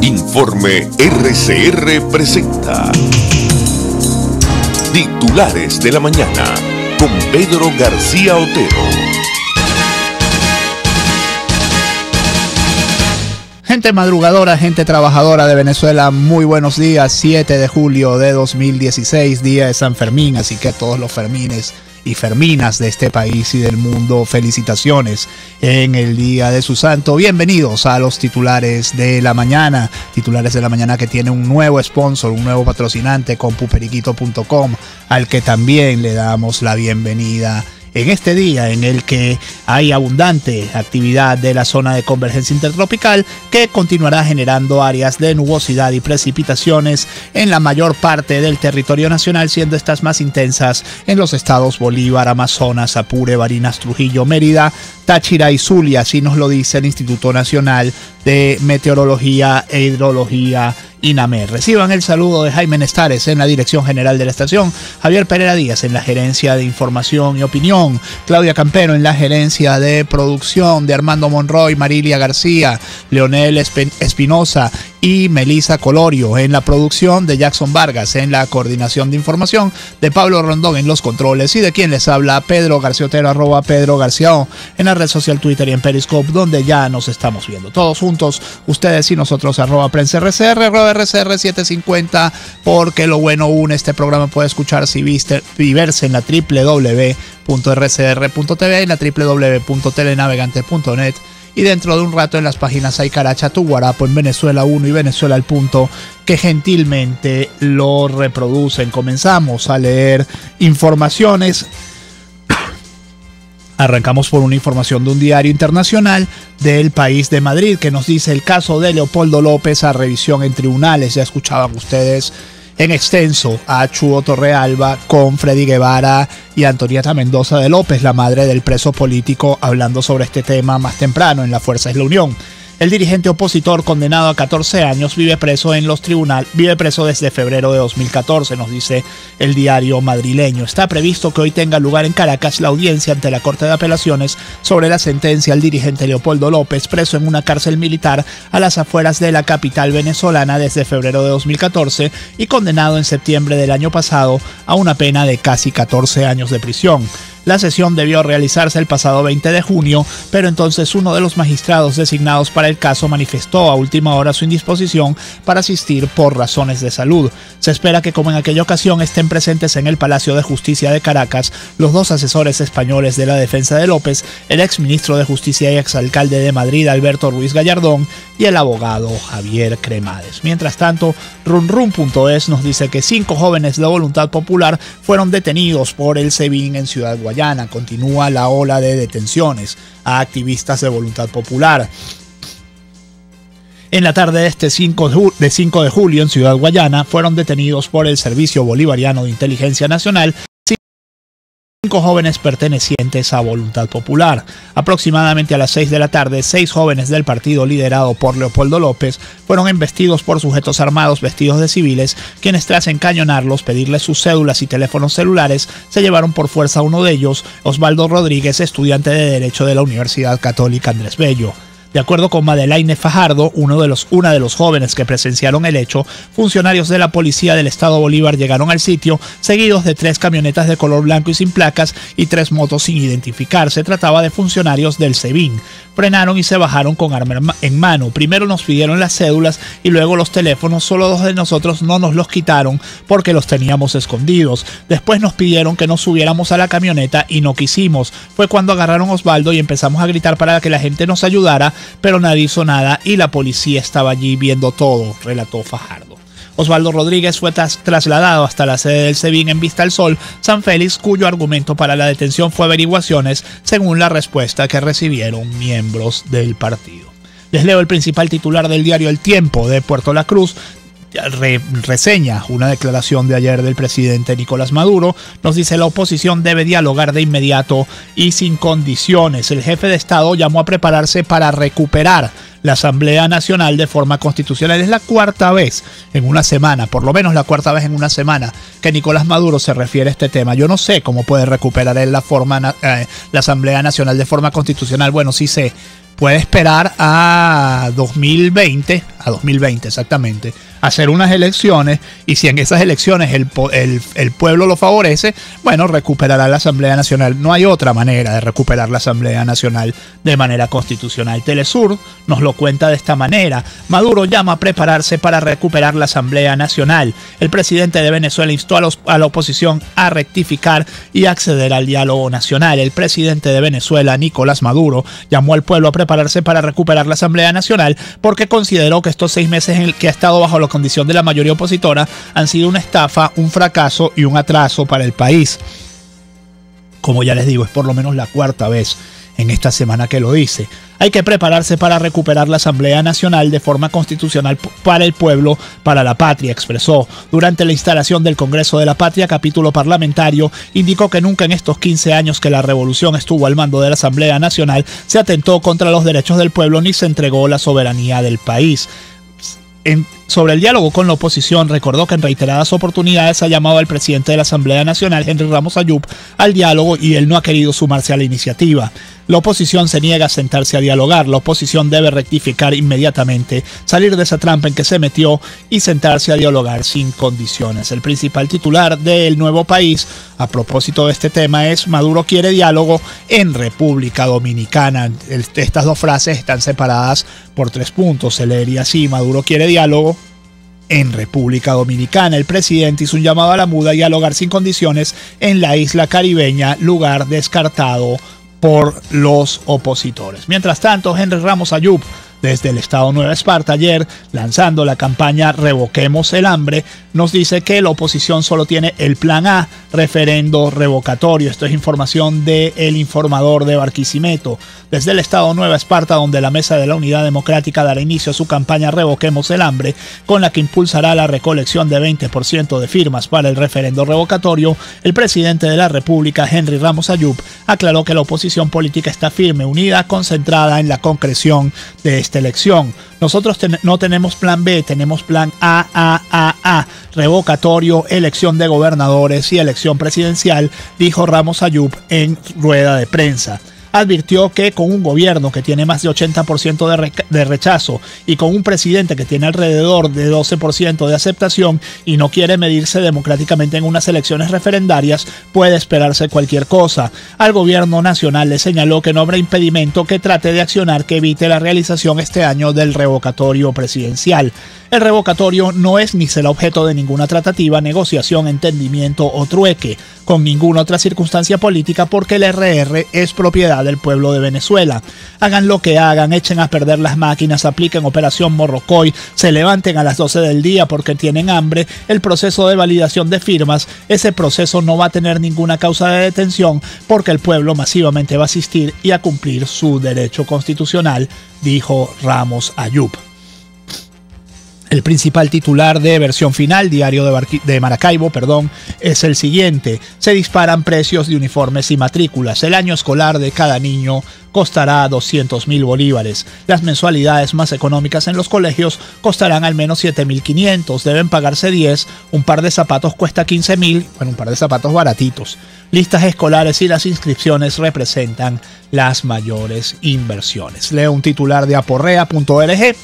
Informe RCR presenta Titulares de la Mañana con Pedro García Otero. Gente madrugadora, gente trabajadora de Venezuela, muy buenos días. 7 de julio de 2016, día de San Fermín, así que a todos los fermines y ferminas de este país y del mundo, felicitaciones en el día de su santo. Bienvenidos a los titulares de la mañana que tiene un nuevo sponsor, un nuevo patrocinante, compuperiquito.com, al que también le damos la bienvenida en este día en el que hay abundante actividad de la zona de convergencia intertropical que continuará generando áreas de nubosidad y precipitaciones en la mayor parte del territorio nacional, siendo estas más intensas en los estados Bolívar, Amazonas, Apure, Barinas, Trujillo, Mérida, Táchira y Zulia. Así nos lo dice el Instituto Nacional de Meteorología e Hidrología, INAMED. Reciban el saludo de Jaime Nestares en la dirección general de la estación, Javier Pereira Díaz en la gerencia de información y opinión, Claudia Campero en la gerencia de producción, de Armando Monroy, Marilia García, Leonel Espinosa y Melissa Colorio en la producción, de Jackson Vargas en la coordinación de información, de Pablo Rondón en los controles y de quien les habla, Pedro García Otero, @ Pedro García O, en la red social Twitter y en Periscope, donde ya nos estamos viendo todos juntos, ustedes y nosotros, @PrensaRCR, @RCR750, porque lo bueno une. Este programa puede escucharse y verse en la www.rcr.tv, en la www.telenavegante.net, y dentro de un rato en las páginas Aicaracha, Tu Guarapo, en Venezuela 1 y Venezuela al Punto, que gentilmente lo reproducen. Comenzamos a leer informaciones. Arrancamos por una información de un diario internacional del País de Madrid, que nos dice: el caso de Leopoldo López a revisión en tribunales. Ya escuchaban ustedes en extenso a Chuo Torrealba con Freddy Guevara y Antonieta Mendoza de López, la madre del preso político, hablando sobre este tema más temprano en La Fuerza es la Unión. El dirigente opositor, condenado a 14 años, vive preso desde febrero de 2014, nos dice el diario madrileño. Está previsto que hoy tenga lugar en Caracas la audiencia ante la Corte de Apelaciones sobre la sentencia al dirigente Leopoldo López, preso en una cárcel militar a las afueras de la capital venezolana desde febrero de 2014 y condenado en septiembre del año pasado a una pena de casi 14 años de prisión. La sesión debió realizarse el pasado 20 de junio, pero entonces uno de los magistrados designados para el caso manifestó a última hora su indisposición para asistir por razones de salud. Se espera que, como en aquella ocasión, estén presentes en el Palacio de Justicia de Caracas los dos asesores españoles de la defensa de López, el exministro de Justicia y exalcalde de Madrid, Alberto Ruiz Gallardón, y el abogado Javier Cremades. Mientras tanto, runrun.es nos dice que 5 jóvenes de Voluntad Popular fueron detenidos por el SEBIN en Ciudad Guayana. Continúa la ola de detenciones a activistas de Voluntad Popular. En la tarde de este 5 de julio en Ciudad Guayana fueron detenidos por el Servicio Bolivariano de Inteligencia Nacional 5 jóvenes pertenecientes a Voluntad Popular. Aproximadamente a las 6 de la tarde, 6 jóvenes del partido liderado por Leopoldo López fueron embestidos por sujetos armados vestidos de civiles, quienes, tras encañonarlos, pedirles sus cédulas y teléfonos celulares, se llevaron por fuerza a uno de ellos, Osvaldo Rodríguez, estudiante de Derecho de la Universidad Católica Andrés Bello. De acuerdo con Madelaine Fajardo, una de los jóvenes que presenciaron el hecho, funcionarios de la policía del estado Bolívar llegaron al sitio, seguidos de 3 camionetas de color blanco y sin placas y 3 motos sin identificar. Se trataba de funcionarios del SEBIN. Frenaron y se bajaron con arma en mano. Primero nos pidieron las cédulas y luego los teléfonos. Solo 2 de nosotros no nos los quitaron porque los teníamos escondidos. Después nos pidieron que nos subiéramos a la camioneta y no quisimos. Fue cuando agarraron a Osvaldo y empezamos a gritar para que la gente nos ayudara, pero nadie hizo nada y la policía estaba allí viendo todo, relató Fajardo. Osvaldo Rodríguez fue trasladado hasta la sede del SEBIN en Vista al Sol, San Félix, cuyo argumento para la detención fue averiguaciones, según la respuesta que recibieron miembros del partido. Les leo el principal titular del diario El Tiempo de Puerto La Cruz. Reseña una declaración de ayer del presidente Nicolás Maduro. Nos dice: la oposición debe dialogar de inmediato y sin condiciones. El jefe de Estado llamó a prepararse para recuperar la Asamblea Nacional de forma constitucional. Es la cuarta vez en una semana, por lo menos la cuarta vez en una semana, que Nicolás Maduro se refiere a este tema. Yo no sé cómo puede recuperar él la Asamblea Nacional de forma constitucional. Bueno, sí sé. Puede esperar a 2020 exactamente, hacer unas elecciones, y si en esas elecciones el pueblo lo favorece, bueno, recuperará la Asamblea Nacional. No hay otra manera de recuperar la Asamblea Nacional de manera constitucional. Telesur nos lo cuenta de esta manera. Maduro llama a prepararse para recuperar la Asamblea Nacional. El presidente de Venezuela instó a la oposición a rectificar y acceder al diálogo nacional. El presidente de Venezuela, Nicolás Maduro, llamó al pueblo a prepararse para recuperar la Asamblea Nacional porque consideró que estos 6 meses en el que ha estado bajo la condición de la mayoría opositora han sido una estafa, un fracaso y un atraso para el país. Como ya les digo, es por lo menos la cuarta vez en esta semana que lo dice. Hay que prepararse para recuperar la Asamblea Nacional de forma constitucional para el pueblo, para la patria, expresó. Durante la instalación del Congreso de la Patria, capítulo parlamentario, indicó que nunca en estos 15 años que la revolución estuvo al mando de la Asamblea Nacional se atentó contra los derechos del pueblo ni se entregó la soberanía del país. Sobre el diálogo con la oposición, recordó que en reiteradas oportunidades ha llamado al presidente de la Asamblea Nacional, Henry Ramos Ayub, al diálogo y él no ha querido sumarse a la iniciativa. La oposición se niega a sentarse a dialogar. La oposición debe rectificar inmediatamente, salir de esa trampa en que se metió y sentarse a dialogar sin condiciones. El principal titular del Nuevo País, a propósito de este tema, es: Maduro quiere diálogo en República Dominicana. Estas dos frases están separadas por 3 puntos. Se leería así: Maduro quiere diálogo en República Dominicana. El presidente hizo un llamado a la muda y dialogar sin condiciones en la isla caribeña, lugar descartado por los opositores. Mientras tanto, Henry Ramos Ayub, desde el estado Nueva Esparta, ayer lanzando la campaña Revoquemos el Hambre, nos dice que la oposición solo tiene el plan A, referendo revocatorio. Esto es información de El Informador de Barquisimeto. Desde el estado Nueva Esparta, donde la Mesa de la Unidad Democrática dará inicio a su campaña Revoquemos el Hambre, con la que impulsará la recolección de 20% de firmas para el referendo revocatorio, el presidente de la República, Henry Ramos Ayub, aclaró que la oposición política está firme, unida, concentrada en la concreción de esta elección. Nosotros no tenemos plan B, tenemos plan A, revocatorio, elección de gobernadores y elección presidencial, dijo Ramos Ayub en rueda de prensa. Advirtió que con un gobierno que tiene más de 80% de rechazo y con un presidente que tiene alrededor de 12% de aceptación y no quiere medirse democráticamente en unas elecciones referendarias, puede esperarse cualquier cosa. Al gobierno nacional le señaló que no habrá impedimento que trate de accionar que evite la realización este año del revocatorio presidencial. El revocatorio no es ni será objeto de ninguna tratativa, negociación, entendimiento o trueque con ninguna otra circunstancia política, porque el RR es propiedad del pueblo de Venezuela. Hagan lo que hagan, echen a perder las máquinas, apliquen Operación Morrocoy, se levanten a las 12 del día porque tienen hambre, el proceso de validación de firmas, ese proceso no va a tener ninguna causa de detención porque el pueblo masivamente va a asistir y a cumplir su derecho constitucional, dijo Ramos Ayub. El principal titular de Versión Final, Diario de Maracaibo, es el siguiente: se disparan precios de uniformes y matrículas. El año escolar de cada niño costará 200.000 bolívares. Las mensualidades más económicas en los colegios costarán al menos 7.500. Deben pagarse 10. Un par de zapatos cuesta 15.000. Bueno, un par de zapatos baratitos. Listas escolares y las inscripciones representan las mayores inversiones. Leo un titular de aporrea.org.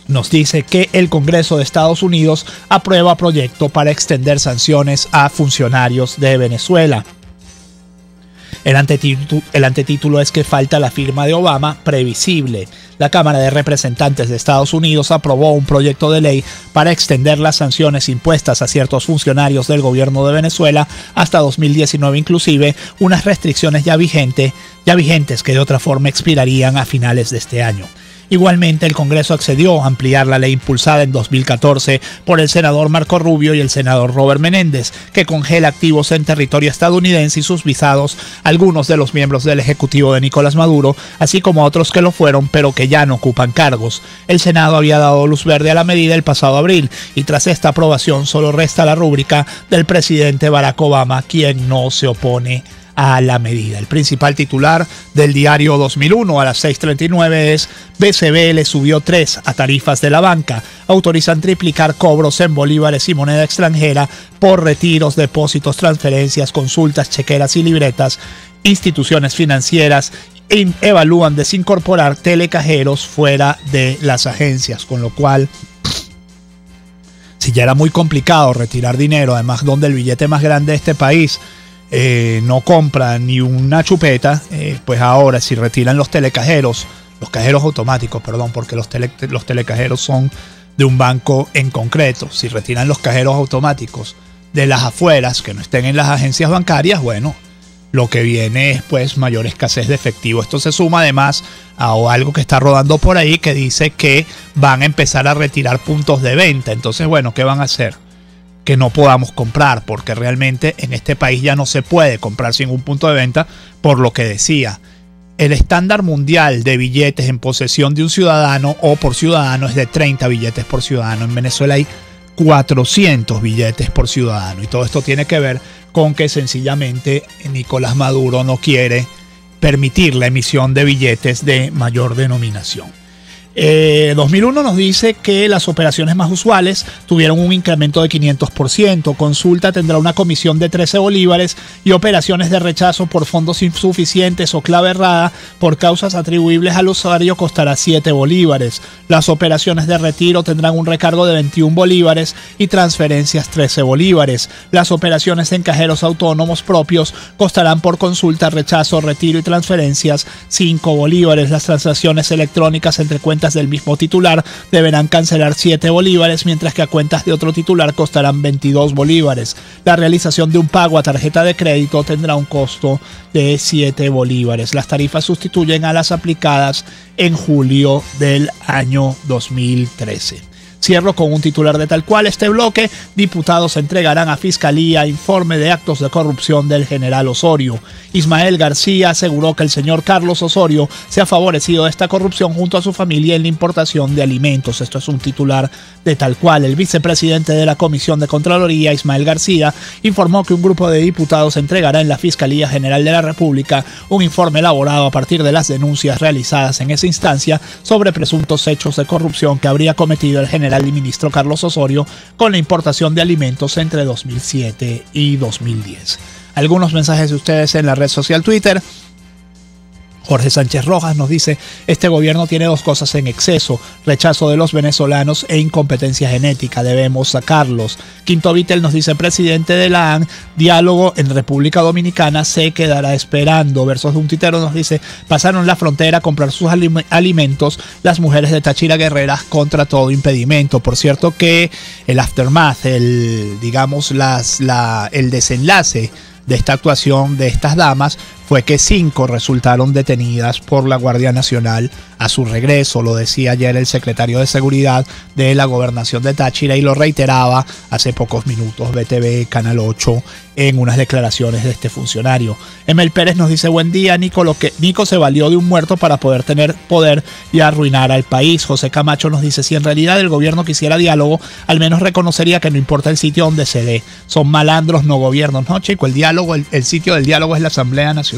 Nos dice que el Congreso de Estados Unidos aprueba proyecto para extender sanciones a funcionarios de Venezuela. El antetítulo es que falta la firma de Obama, previsible. La Cámara de Representantes de Estados Unidos aprobó un proyecto de ley para extender las sanciones impuestas a ciertos funcionarios del gobierno de Venezuela hasta 2019, inclusive unas restricciones ya vigentes que de otra forma expirarían a finales de este año. Igualmente, el Congreso accedió a ampliar la ley impulsada en 2014 por el senador Marco Rubio y el senador Robert Menéndez, que congela activos en territorio estadounidense y sus visados a algunos de los miembros del Ejecutivo de Nicolás Maduro, así como a otros que lo fueron pero que ya no ocupan cargos. El Senado había dado luz verde a la medida el pasado abril y tras esta aprobación solo resta la rúbrica del presidente Barack Obama, quien no se opone a la medida. El principal titular del diario 2001 a las 6:39 es: BCB le subió 3 a tarifas de la banca. Autorizan triplicar cobros en bolívares y moneda extranjera por retiros, depósitos, transferencias, consultas, chequeras y libretas. Instituciones financieras evalúan desincorporar telecajeros fuera de las agencias, con lo cual, si ya era muy complicado retirar dinero, además donde el billete más grande de este país no compra ni una chupeta, pues ahora si retiran los telecajeros, los cajeros automáticos, perdón, porque los telecajeros son de un banco en concreto, si retiran los cajeros automáticos de las afueras que no estén en las agencias bancarias, bueno, lo que viene es pues mayor escasez de efectivo. Esto se suma además a algo que está rodando por ahí que dice que van a empezar a retirar puntos de venta. Entonces, bueno, ¿qué van a hacer? Que no podamos comprar, porque realmente en este país ya no se puede comprar sin un punto de venta, por lo que decía. El estándar mundial de billetes en posesión de un ciudadano o por ciudadano es de 30 billetes por ciudadano. En Venezuela hay 400 billetes por ciudadano, y todo esto tiene que ver con que sencillamente Nicolás Maduro no quiere permitir la emisión de billetes de mayor denominación. 2001 nos dice que las operaciones más usuales tuvieron un incremento de 500%. Consulta tendrá una comisión de 13 bolívares y operaciones de rechazo por fondos insuficientes o clave errada por causas atribuibles al usuario costará 7 bolívares. Las operaciones de retiro tendrán un recargo de 21 bolívares y transferencias 13 bolívares. Las operaciones en cajeros autónomos propios costarán por consulta, rechazo, retiro y transferencias 5 bolívares. Las transacciones electrónicas entre cuentas del mismo titular deberán cancelar 7 bolívares, mientras que a cuentas de otro titular costarán 22 bolívares. La realización de un pago a tarjeta de crédito tendrá un costo de 7 bolívares. Las tarifas sustituyen a las aplicadas en julio del año 2013. Cierro con un titular de tal cual este bloque. Diputados entregarán a Fiscalía informe de actos de corrupción del general Osorio. Ismael García aseguró que el señor Carlos Osorio se ha favorecido de esta corrupción junto a su familia en la importación de alimentos. Esto es un titular de tal cual. El vicepresidente de la Comisión de Contraloría, Ismael García, informó que un grupo de diputados entregará en la Fiscalía General de la República un informe elaborado a partir de las denuncias realizadas en esa instancia sobre presuntos hechos de corrupción que habría cometido el general y ministro Carlos Osorio con la importación de alimentos entre 2007 y 2010. Algunos mensajes de ustedes en la red social Twitter. Jorge Sánchez Rojas nos dice: este gobierno tiene 2 cosas en exceso: rechazo de los venezolanos e incompetencia genética, debemos sacarlos. Quinto Vittel nos dice: presidente de la AN, diálogo en República Dominicana se quedará esperando. Versos de un tuitero nos dice: pasaron la frontera a comprar sus alimentos las mujeres de Táchira guerreras contra todo impedimento. Por cierto que el aftermath, el desenlace de esta actuación de estas damas fue que 5 resultaron detenidas por la Guardia Nacional a su regreso. Lo decía ayer el secretario de Seguridad de la Gobernación de Táchira y lo reiteraba hace pocos minutos BTV Canal 8 en unas declaraciones de este funcionario. Emel Pérez nos dice: buen día, Nico. Nico se valió de un muerto para poder tener poder y arruinar al país. José Camacho nos dice: si en realidad el gobierno quisiera diálogo, al menos reconocería que no importa el sitio donde se dé. Son malandros, no gobiernos. No, chico, el diálogo, el sitio del diálogo es la Asamblea Nacional.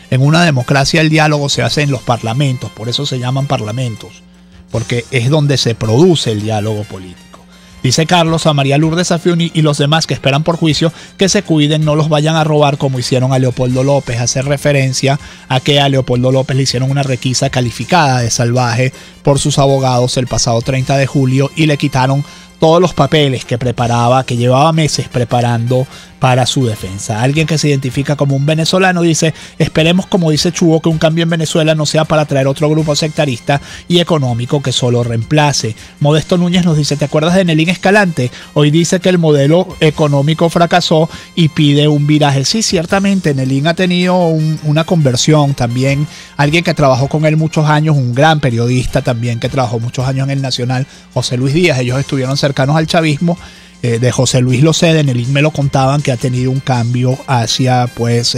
En una democracia el diálogo se hace en los parlamentos, por eso se llaman parlamentos, porque es donde se produce el diálogo político. Dice Carlos: a María Lourdes Afiuni y los demás que esperan por juicio, que se cuiden, no los vayan a robar como hicieron a Leopoldo López. Hace referencia a que a Leopoldo López le hicieron una requisa calificada de salvaje por sus abogados el pasado 30 de julio y le quitaron todos los papeles que preparaba, que llevaba meses preparando para su defensa. Alguien que se identifica como un venezolano dice: esperemos, como dice Chugo, que un cambio en Venezuela no sea para traer otro grupo sectarista y económico que solo reemplace. Modesto Núñez nos dice: ¿te acuerdas de Nelín Escalante? Hoy dice que el modelo económico fracasó y pide un viraje. Sí, ciertamente Nelín ha tenido una conversión. También alguien que trabajó con él muchos años, un gran periodista también que trabajó muchos años en el Nacional, José Luis Díaz. Ellos estuvieron cercanos al chavismo. De José Luis lo sé, de Nelín me lo contaban, que ha tenido un cambio hacia pues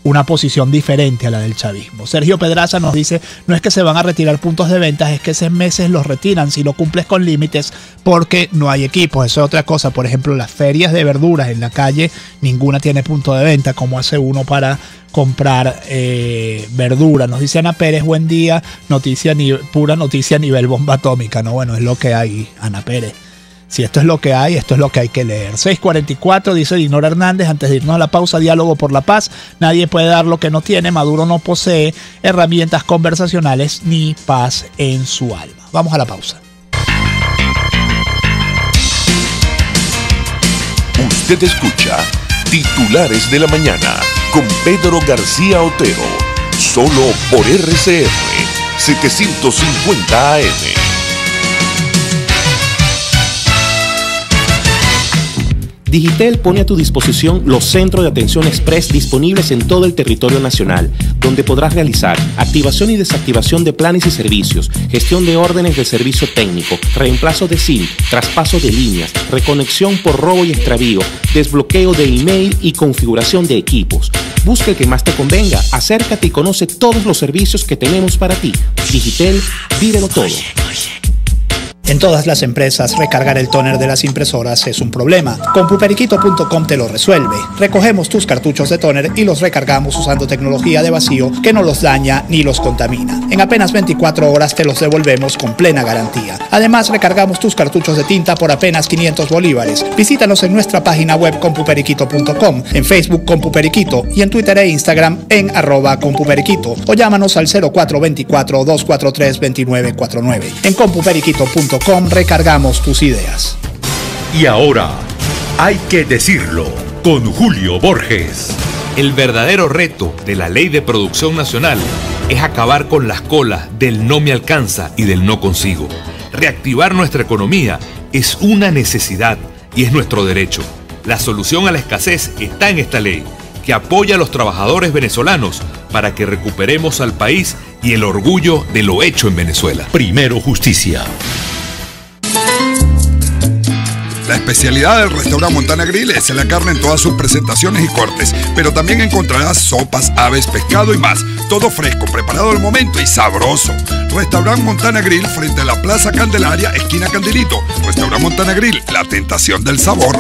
una posición diferente a la del chavismo. Sergio Pedraza nos dice, no es que se van a retirar puntos de ventas, es que esos meses los retiran si no cumples con límites porque no hay equipos. Eso es otra cosa. Por ejemplo, las ferias de verduras en la calle, ninguna tiene punto de venta. ¿Cómo hace uno para comprar verdura? Nos dice Ana Pérez, buen día, pura noticia a nivel bomba atómica. No, bueno, es lo que hay, Ana Pérez. Si esto es lo que hay, esto es lo que hay que leer. 6:44, dice Dinora Hernández, antes de irnos a la pausa, diálogo por la paz. Nadie puede dar lo que no tiene. Maduro no posee herramientas conversacionales ni paz en su alma. Vamos a la pausa. Usted escucha Titulares de la Mañana con Pedro García Otero. Solo por RCR 750 AM. Digitel pone a tu disposición los centros de atención express disponibles en todo el territorio nacional, donde podrás realizar activación y desactivación de planes y servicios, gestión de órdenes de servicio técnico, reemplazo de SIM, traspaso de líneas, reconexión por robo y extravío, desbloqueo de email y configuración de equipos. Busca el que más te convenga, acércate y conoce todos los servicios que tenemos para ti. Digitel, vívelo todo. En todas las empresas, recargar el tóner de las impresoras es un problema. Compuperiquito.com te lo resuelve. Recogemos tus cartuchos de tóner y los recargamos usando tecnología de vacío que no los daña ni los contamina. En apenas 24 horas te los devolvemos con plena garantía. Además, recargamos tus cartuchos de tinta por apenas 500 bolívares. Visítanos en nuestra página web compuperiquito.com, en Facebook Compuperiquito y en Twitter e Instagram en @compuperiquito o llámanos al 0424-243-2949. En compuperiquito.com recargamos tus ideas. Y ahora, hay que decirlo con Julio Borges. El verdadero reto de la Ley de Producción Nacional es acabar con las colas del no me alcanza y del no consigo. Reactivar nuestra economía es una necesidad y es nuestro derecho. La solución a la escasez está en esta ley, que apoya a los trabajadores venezolanos para que recuperemos al país y el orgullo de lo hecho en Venezuela. Primero Justicia. La especialidad del restaurante Montana Grill es la carne en todas sus presentaciones y cortes, pero también encontrarás sopas, aves, pescado y más. Todo fresco, preparado al momento y sabroso. Restaurante Montana Grill frente a la Plaza Candelaria, esquina Candelito. Restaurante Montana Grill, la tentación del sabor.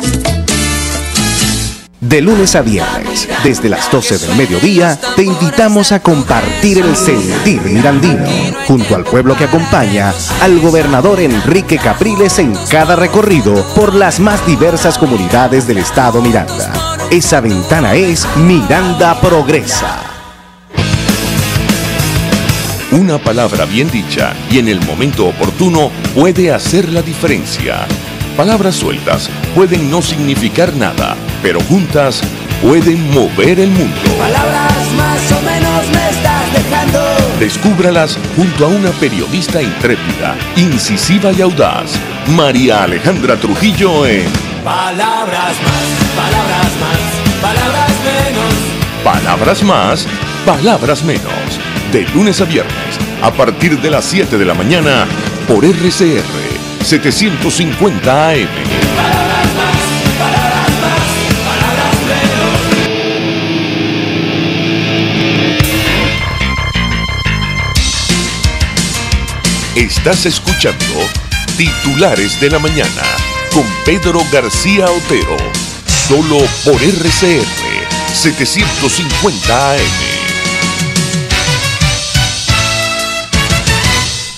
De lunes a viernes, desde las 12 del mediodía, te invitamos a compartir el sentir mirandino, junto al pueblo que acompaña al gobernador Enrique Capriles en cada recorrido por las más diversas comunidades del estado Miranda. Esa ventana es Miranda Progresa. Una palabra bien dicha y en el momento oportuno puede hacer la diferencia. Palabras sueltas pueden no significar nada, pero juntas pueden mover el mundo. Palabras más o menos me estás dejando. Descúbralas junto a una periodista intrépida, incisiva y audaz, María Alejandra Trujillo en Palabras más, palabras más, palabras menos. Palabras más, palabras menos. De lunes a viernes, a partir de las 7 de la mañana, por RCR 750 AM. Palabras más, palabras más, palabras menos. Estás escuchando Titulares de la Mañana con Pedro García Otero. Solo por RCR 750 AM.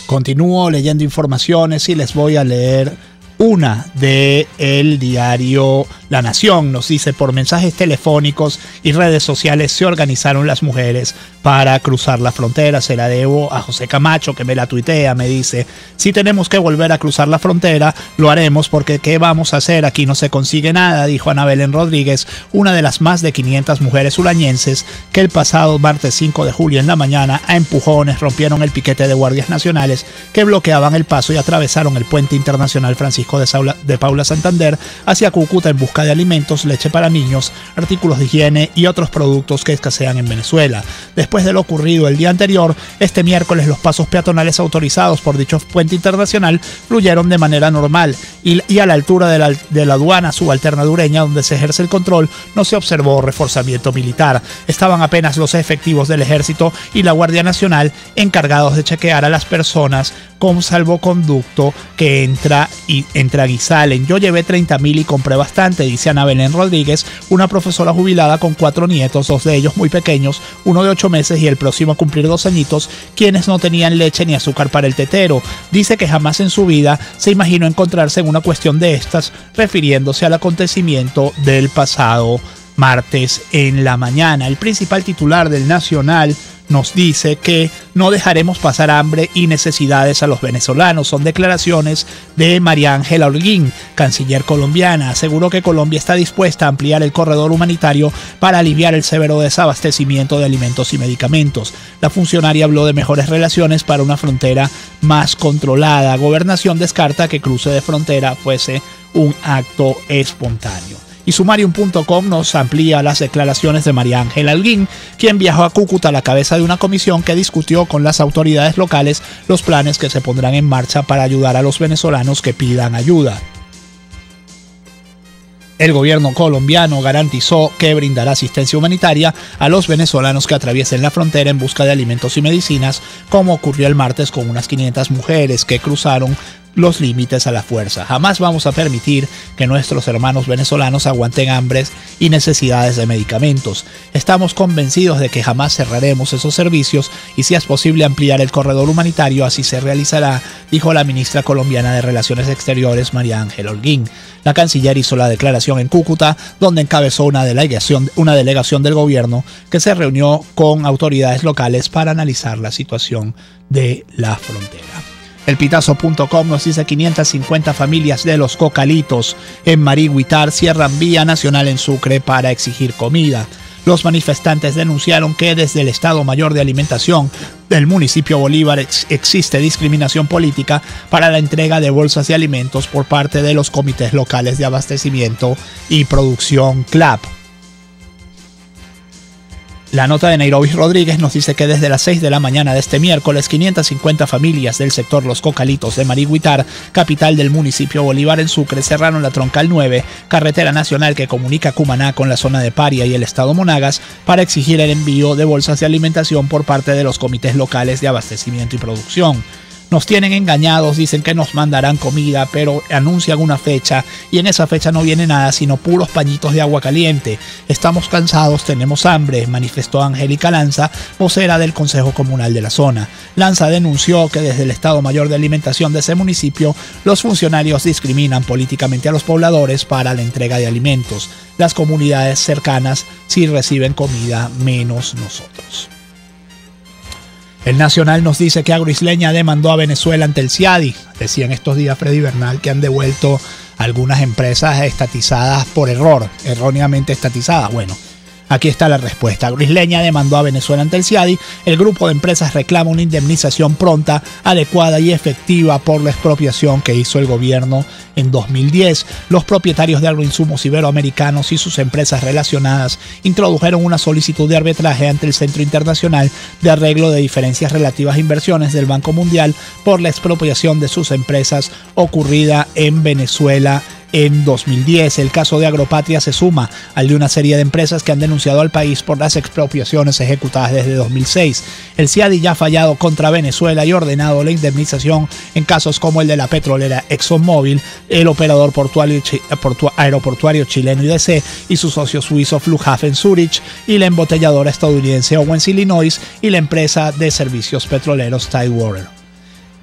Continúo leyendo informaciones y les voy a leer una de el diario La Nación. Nos dice: por mensajes telefónicos y redes sociales se organizaron las mujeres para cruzar la frontera. Se la debo a José Camacho, que me la tuitea, me dice: si tenemos que volver a cruzar la frontera, lo haremos, porque ¿qué vamos a hacer? Aquí no se consigue nada, dijo Ana Belén Rodríguez, una de las más de 500 mujeres ulañenses que el pasado martes 5 de julio en la mañana a empujones rompieron el piquete de guardias nacionales que bloqueaban el paso y atravesaron el puente internacional Francisco de Paula Santander hacia Cúcuta en busca busca de alimentos, leche para niños, artículos de higiene y otros productos que escasean en Venezuela. Después de lo ocurrido el día anterior, este miércoles los pasos peatonales autorizados por dicho puente internacional fluyeron de manera normal y a la altura de la aduana subalternadureña, donde se ejerce el control, no se observó reforzamiento militar. Estaban apenas los efectivos del Ejército y la Guardia Nacional encargados de chequear a las personas con salvoconducto que entra y salen. Yo llevé 30.000 y compré bastante, dice Ana Belén Rodríguez, una profesora jubilada con 4 nietos, 2 de ellos muy pequeños, uno de 8 meses y el próximo a cumplir 2 añitos, quienes no tenían leche ni azúcar para el tetero. Dice que jamás en su vida se imaginó encontrarse en una cuestión de estas, refiriéndose al acontecimiento del pasado martes en la mañana. El principal titular del Nacional nos dice que no dejaremos pasar hambre y necesidades a los venezolanos. Son declaraciones de María Ángela Holguín, canciller colombiana. Aseguró que Colombia está dispuesta a ampliar el corredor humanitario para aliviar el severo desabastecimiento de alimentos y medicamentos. La funcionaria habló de mejores relaciones para una frontera más controlada. Gobernación descarta que cruce de frontera fuese un acto espontáneo. Y Sumarium.com nos amplía las declaraciones de María Ángela Holguín, quien viajó a Cúcuta a la cabeza de una comisión que discutió con las autoridades locales los planes que se pondrán en marcha para ayudar a los venezolanos que pidan ayuda. El gobierno colombiano garantizó que brindará asistencia humanitaria a los venezolanos que atraviesen la frontera en busca de alimentos y medicinas, como ocurrió el martes con unas 500 mujeres que cruzaron los límites a la fuerza. Jamás vamos a permitir que nuestros hermanos venezolanos aguanten hambres y necesidades de medicamentos. Estamos convencidos de que jamás cerraremos esos servicios y si es posible ampliar el corredor humanitario, así se realizará, dijo la ministra colombiana de Relaciones Exteriores, María Ángela Holguín. La canciller hizo la declaración en Cúcuta, donde encabezó una delegación del gobierno que se reunió con autoridades locales para analizar la situación de la frontera. Elpitazo.com nos dice 550 familias de los Cocalitos en Marigüitar cierran vía nacional en Sucre para exigir comida. Los manifestantes denunciaron que desde el Estado Mayor de Alimentación del municipio Bolívar existe discriminación política para la entrega de bolsas de alimentos por parte de los comités locales de abastecimiento y producción CLAP. La nota de Nairobi Rodríguez nos dice que desde las 6 de la mañana de este miércoles, 550 familias del sector Los Cocalitos de Marigüitar, capital del municipio Bolívar en Sucre, cerraron la Troncal 9, carretera nacional que comunica Cumaná con la zona de Paria y el estado Monagas, para exigir el envío de bolsas de alimentación por parte de los comités locales de abastecimiento y producción. Nos tienen engañados, dicen que nos mandarán comida, pero anuncian una fecha y en esa fecha no viene nada sino puros pañitos de agua caliente. Estamos cansados, tenemos hambre, manifestó Angélica Lanza, vocera del Consejo Comunal de la zona. Lanza denunció que desde el Estado Mayor de Alimentación de ese municipio, los funcionarios discriminan políticamente a los pobladores para la entrega de alimentos. Las comunidades cercanas sí reciben comida, menos nosotros. El Nacional nos dice que Agroisleña demandó a Venezuela ante el CIADI. Decía en estos días Freddy Bernal que han devuelto algunas empresas estatizadas por error, erróneamente estatizadas. Bueno, aquí está la respuesta. Agroisleña demandó a Venezuela ante el CIADI. El grupo de empresas reclama una indemnización pronta, adecuada y efectiva por la expropiación que hizo el gobierno en 2010. Los propietarios de agroinsumos iberoamericanos y sus empresas relacionadas introdujeron una solicitud de arbitraje ante el Centro Internacional de Arreglo de Diferencias Relativas a Inversiones del Banco Mundial por la expropiación de sus empresas ocurrida en Venezuela en 2010. El caso de Agropatria se suma al de una serie de empresas que han denunciado al país por las expropiaciones ejecutadas desde 2006. El CIADI ya ha fallado contra Venezuela y ordenado la indemnización en casos como el de la petrolera ExxonMobil, el operador aeroportuario chileno IDC y su socio suizo Flughafen Zurich, y la embotelladora estadounidense Owens Illinois y la empresa de servicios petroleros Tidewater.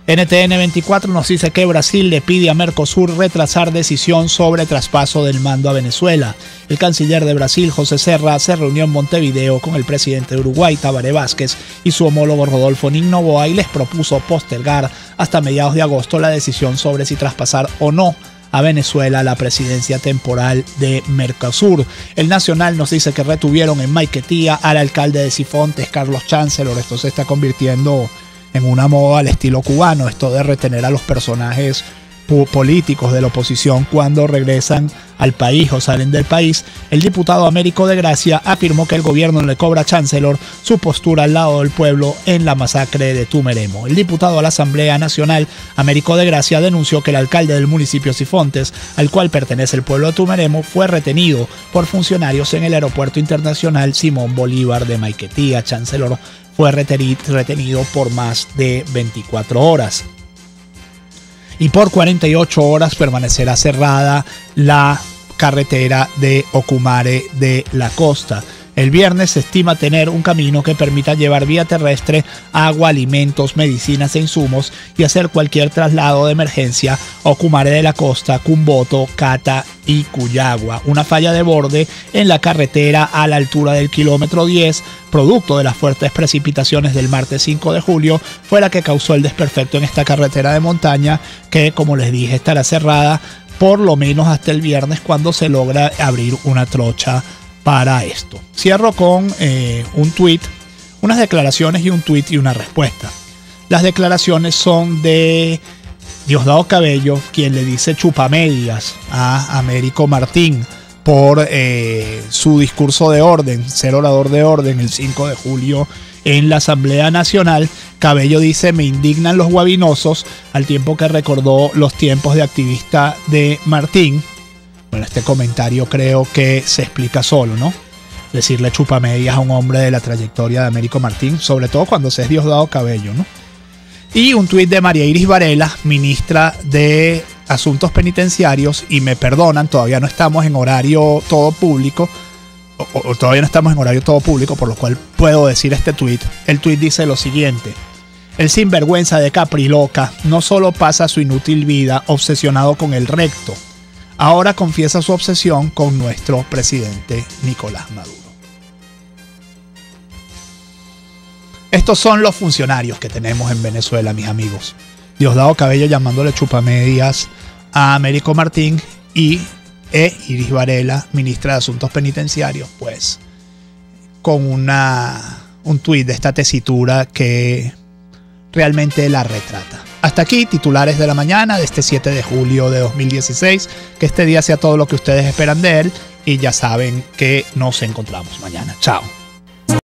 NTN 24 nos dice que Brasil le pide a Mercosur retrasar decisión sobre traspaso del mando a Venezuela. El canciller de Brasil, José Serra, se reunió en Montevideo con el presidente de Uruguay, Tabaré Vázquez, y su homólogo Rodolfo Nin Noboa, y les propuso postergar hasta mediados de agosto la decisión sobre si traspasar o no a Venezuela la presidencia temporal de Mercosur. El Nacional nos dice que retuvieron en Maiquetía al alcalde de Sifontes, Carlos Chancellor. Esto se está convirtiendo en una moda al estilo cubano, esto de retener a los personajes políticos de la oposición cuando regresan al país o salen del país, el diputado Américo de Gracia afirmó que el gobierno le cobra a Chancellor su postura al lado del pueblo en la masacre de Tumeremo. El diputado a la Asamblea Nacional, Américo de Gracia, denunció que el alcalde del municipio Sifontes, al cual pertenece el pueblo de Tumeremo, fue retenido por funcionarios en el aeropuerto internacional Simón Bolívar de Maiquetía. Chancellor fue retenido por más de 24 horas. Y por 48 horas permanecerá cerrada la carretera de Ocumare de la Costa. El viernes se estima tener un camino que permita llevar vía terrestre agua, alimentos, medicinas e insumos y hacer cualquier traslado de emergencia a Ocumare de la Costa, Cumboto, Cata y Cuyagua. Una falla de borde en la carretera a la altura del kilómetro 10, producto de las fuertes precipitaciones del martes 5 de julio, fue la que causó el desperfecto en esta carretera de montaña que, como les dije, estará cerrada por lo menos hasta el viernes, cuando se logra abrir una trocha para esto. Cierro con un tuit, unas declaraciones y un tuit y una respuesta. Las declaraciones son de Diosdado Cabello, quien le dice chupamedias a Américo Martín por su discurso de orden, ser orador de orden el 5 de julio en la Asamblea Nacional. Cabello dice: me indignan los guabinosos, al tiempo que recordó los tiempos de activista de Martín. Bueno, este comentario creo que se explica solo, ¿no? Decirle chupamedias a un hombre de la trayectoria de Américo Martín, sobre todo cuando se es Diosdado Cabello, ¿no? Y un tuit de María Iris Varela, ministra de Asuntos Penitenciarios, y me perdonan, todavía no estamos en horario todo público, por lo cual puedo decir este tuit. El tuit dice lo siguiente: el sinvergüenza de Capriloca no solo pasa su inútil vida obsesionado con el recto, ahora confiesa su obsesión con nuestro presidente Nicolás Maduro. Estos son los funcionarios que tenemos en Venezuela, mis amigos. Diosdado Cabello llamándole chupamedias a Américo Martín y Iris Varela, ministra de Asuntos Penitenciarios, pues con un tuit de esta tesitura que realmente la retrata. Hasta aquí, titulares de la mañana de este 7 de julio de 2016. Que este día sea todo lo que ustedes esperan de él, y ya saben que nos encontramos mañana. Chao.